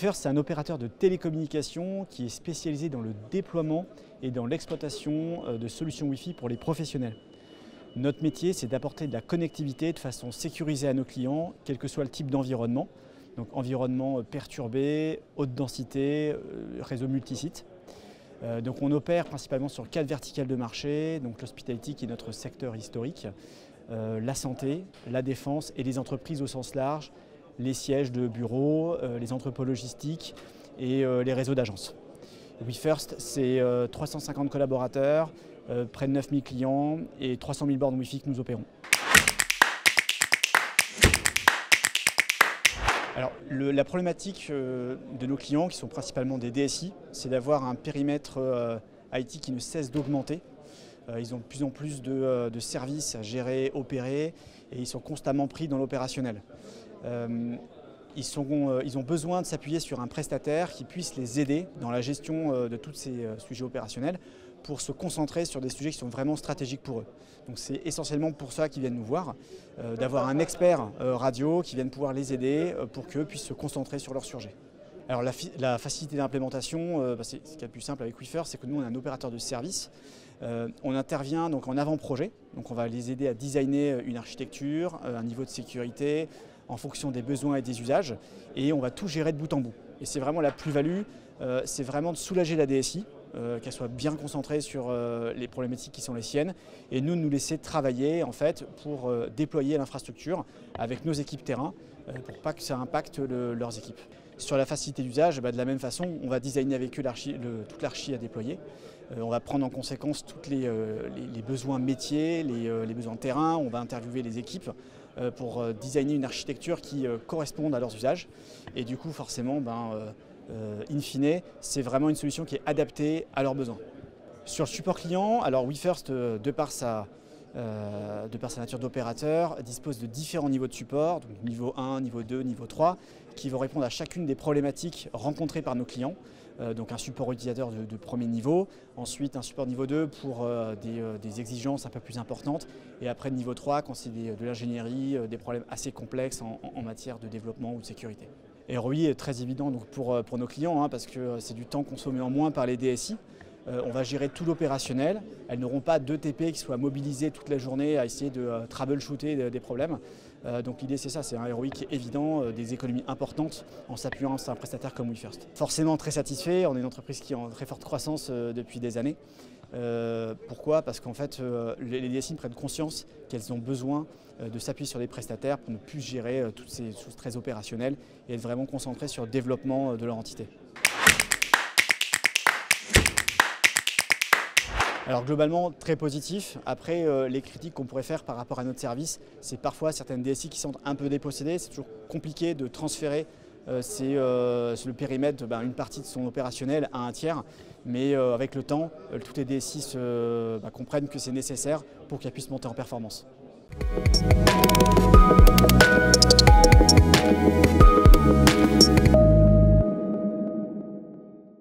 WeFirst, c'est un opérateur de télécommunications qui est spécialisé dans le déploiement et dans l'exploitation de solutions Wi-Fi pour les professionnels. Notre métier, c'est d'apporter de la connectivité de façon sécurisée à nos clients, quel que soit le type d'environnement. Donc environnement perturbé, haute densité, réseau multisite. Donc on opère principalement sur 4 verticales de marché, donc l'hospitality qui est notre secteur historique, la santé, la défense et les entreprises au sens large, les sièges de bureaux, les entrepôts logistiques et les réseaux d'agences. WeFirst, c'est 350 collaborateurs, près de 9000 clients et 300 000 bornes Wi-Fi que nous opérons. Alors, la problématique de nos clients, qui sont principalement des DSI, c'est d'avoir un périmètre IT qui ne cesse d'augmenter. Ils ont de plus en plus de services à gérer, opérer, et ils sont constamment pris dans l'opérationnel. Ils ont besoin de s'appuyer sur un prestataire qui puisse les aider dans la gestion de tous ces sujets opérationnels pour se concentrer sur des sujets qui sont vraiment stratégiques pour eux. Donc c'est essentiellement pour ça qu'ils viennent nous voir, d'avoir un expert radio qui vienne pouvoir les aider pour qu'eux puissent se concentrer sur leur sujet. Alors la facilité d'implémentation, c'est ce qui est le plus simple avec WeFirst, c'est que nous on est un opérateur de service. On intervient donc en avant-projet, donc on va les aider à designer une architecture, un niveau de sécurité en fonction des besoins et des usages, et on va tout gérer de bout en bout. Et c'est vraiment la plus-value, c'est vraiment de soulager la DSI, qu'elle soit bien concentrée sur les problématiques qui sont les siennes, et nous de nous laisser travailler en fait pour déployer l'infrastructure avec nos équipes terrain pour pas que ça impacte leurs équipes. Sur la facilité d'usage, de la même façon, on va designer avec eux toute l'archi à déployer. On va prendre en conséquence tous les besoins métiers, les besoins de terrain, on va interviewer les équipes pour designer une architecture qui corresponde à leurs usages. Et du coup, forcément, in fine, c'est vraiment une solution qui est adaptée à leurs besoins. Sur le support client, alors WeFirst, de par sa nature d'opérateur, dispose de différents niveaux de support, donc niveau 1, niveau 2, niveau 3, qui vont répondre à chacune des problématiques rencontrées par nos clients. Donc un support utilisateur de premier niveau, ensuite un support niveau 2 pour des exigences un peu plus importantes, et après niveau 3 quand c'est de l'ingénierie, des problèmes assez complexes en matière de développement ou de sécurité. Et ROI est très évident donc pour nos clients, parce que c'est du temps consommé en moins par les DSI. On va gérer tout l'opérationnel. Elles n'auront pas 2 TP qui soient mobilisés toute la journée à essayer de troubleshooter des problèmes. Donc l'idée c'est ça, c'est un ROI qui est évident, des économies importantes en s'appuyant sur un prestataire comme WeFirst. Forcément très satisfait, on est une entreprise qui est en très forte croissance depuis des années. Pourquoi? Parce qu'en fait les DSI prennent conscience qu'elles ont besoin de s'appuyer sur des prestataires pour ne plus gérer toutes ces choses très opérationnelles et être vraiment concentrées sur le développement de leur entité. Alors globalement très positif. Après les critiques qu'on pourrait faire par rapport à notre service, c'est parfois certaines DSI qui sont un peu dépossédées. C'est toujours compliqué de transférer le périmètre une partie de son opérationnel à un tiers. Mais avec le temps, toutes les DSI comprennent que c'est nécessaire pour qu'elles puissent monter en performance.